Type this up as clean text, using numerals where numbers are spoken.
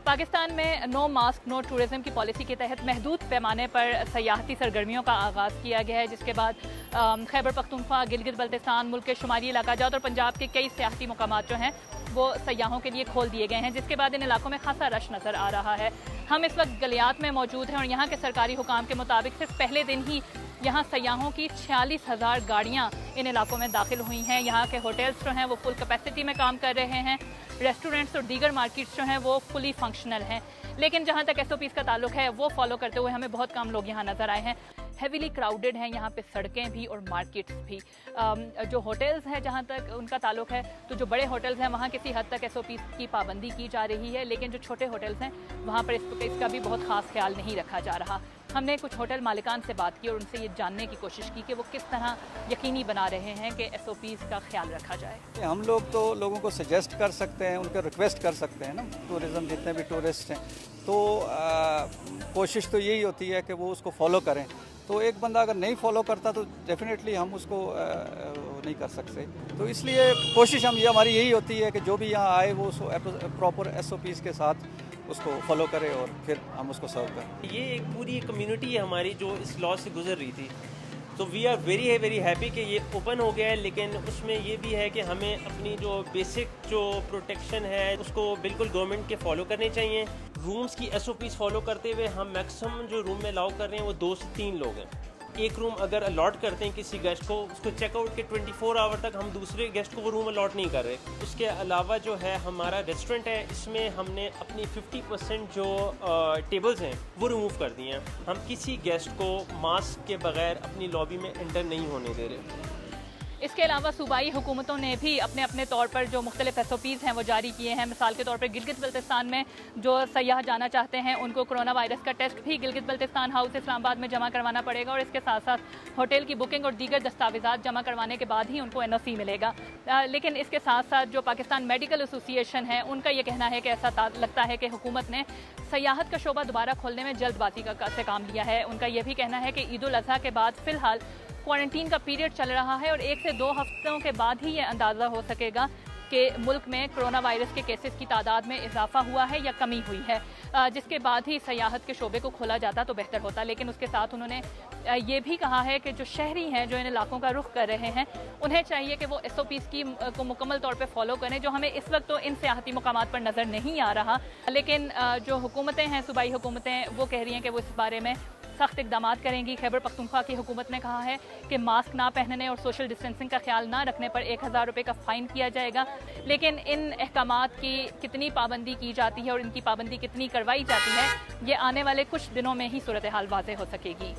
पाकिस्तान में no mask no tourism की policy के तहत महदूद पैमाने पर सयाहती सरगर्मियों का आगाज़ किया गया है, जिसके बाद खैबर पख्तूनख्वा, गिलगित बल्तिस्तान, मुल्क के शुमारी इलाका जात और पंजाब के कई सियाहती मकामात जो हैं वो सयाहों के लिए खोल दिए गए हैं, जिसके बाद इन इलाकों में खासा रश नज़र आ रहा है। हम इस वक्त गलियात में मौजूद हैं और यहाँ के सरकारी हुकाम के मुताबिक सिर्फ पहले दिन ही यहाँ सयाहों की 46,000 गाड़ियाँ इन इलाकों में दाखिल हुई हैं। यहाँ के होटल्स जो हैं वो फुल कैपेसिटी में काम कर रहे हैं, रेस्टोरेंट्स और दीगर मार्केट्स जो हैं वो फुली फंक्शनल हैं। लेकिन जहाँ तक SOPs का ताल्लुक है वो फॉलो करते हुए हमें बहुत कम लोग यहाँ नज़र आए हैं। हेवीली क्राउडेड हैं यहाँ पे सड़कें भी और मार्केट्स भी। जो होटल्स हैं जहाँ तक उनका ताल्लुक है तो जो बड़े होटल्स हैं वहाँ किसी हद तक SOPs की पाबंदी की जा रही है, लेकिन जो छोटे होटल्स हैं वहाँ पर इसका भी बहुत ख़ास ख्याल नहीं रखा जा रहा। हमने कुछ होटल मालिकान से बात की और उनसे ये जानने की कोशिश की कि वो किस तरह यकीनी बना रहे हैं कि SOPs का ख्याल रखा जाए। हम लोग तो लोगों को सजेस्ट कर सकते हैं, उनको रिक्वेस्ट कर सकते हैं ना, टूरिज़्म जितने भी टूरिस्ट हैं तो कोशिश तो यही होती है कि वो उसको फॉलो करें। तो एक बंदा अगर नहीं फॉलो करता तो डेफिनेटली हम उसको नहीं कर सकते। तो इसलिए कोशिश हमारी यही होती है कि जो भी यहाँ आए वो प्रॉपर SOPs के साथ उसको फॉलो करे और फिर हम उसको सर्व करें। ये एक पूरी कम्युनिटी है हमारी जो इस लॉ से गुजर रही थी, तो वी आर वेरी हैप्पी कि ये ओपन हो गया है। लेकिन उसमें ये भी है कि हमें अपनी जो बेसिक जो प्रोटेक्शन है उसको बिल्कुल गवर्नमेंट के फॉलो करने चाहिए। रूम्स की SOPs फॉलो करते हुए हम मैक्सिमम जो रूम में अलाउ कर रहे हैं वो 2 से 3 लोग हैं। एक रूम अगर अलॉट करते हैं किसी गेस्ट को, उसको चेकआउट के 24 आवर तक हम दूसरे गेस्ट को वो रूम अलॉट नहीं कर रहे। उसके अलावा जो है हमारा रेस्टोरेंट है, इसमें हमने अपनी 50% जो टेबल्स हैं वो रिमूव कर दिए हैं। हम किसी गेस्ट को मास्क के बगैर अपनी लॉबी में एंटर नहीं होने दे रहे। इसके अलावा सूबाई हुकूमतों ने भी अपने अपने तौर पर जो मुख्तलिफ SOPs हैं वो जारी किए हैं। मिसाल के तौर पर गिलगित बल्तिस्तान में जो सयाह जाना चाहते हैं उनको कोरोना वायरस का टेस्ट भी गिलगित बल्तिस्तान हाउस इस्लामाबाद में जमा करवाना पड़ेगा और इसके साथ साथ होटल की बुकिंग और दीगर दस्तावेज़ात जमा करवाने के बाद ही उनको NOC मिलेगा। लेकिन इसके साथ साथ जो पाकिस्तान मेडिकल एसोसिएशन है उनका ये कहना है कि ऐसा लगता है कि हुकूमत ने सयाहत का शोबा दोबारा खोलने में जल्दबाजी से काम लिया है। उनका यह भी कहना है कि ईद उल अज़हा के बाद फ़िलहाल क्वारंटीन का पीरियड चल रहा है और 1 से 2 हफ्तों के बाद ही ये अंदाज़ा हो सकेगा कि मुल्क में कोरोना वायरस के केसेस की तादाद में इजाफा हुआ है या कमी हुई है, जिसके बाद ही सयाहत के शोबे को खोला जाता तो बेहतर होता। लेकिन उसके साथ उन्होंने ये भी कहा है कि जो शहरी हैं जो इन इलाकों का रुख कर रहे हैं उन्हें चाहिए कि वो SOPs को मुकम्मल तौर पर फॉलो करें, जो हमें इस वक्त तो इन सियाहती मकामात पर नज़र नहीं आ रहा। लेकिन जो हुकूमतें हैं, सूबाई हुकूमतें, वो कह रही हैं कि वो इस बारे में सख्त इकदाम करेंगी। खैबर पख्तूनख्वा की हुकूमत ने कहा है कि मास्क ना पहनने और सोशल डिस्टेंसिंग का ख्याल ना रखने पर 1000 रुपये का फ़ाइन किया जाएगा। लेकिन इन अहकामात की कितनी पाबंदी की जाती है और इनकी पाबंदी कितनी करवाई जाती है, ये आने वाले कुछ दिनों में ही सूरत हाल वाज़ेह हो सकेगी।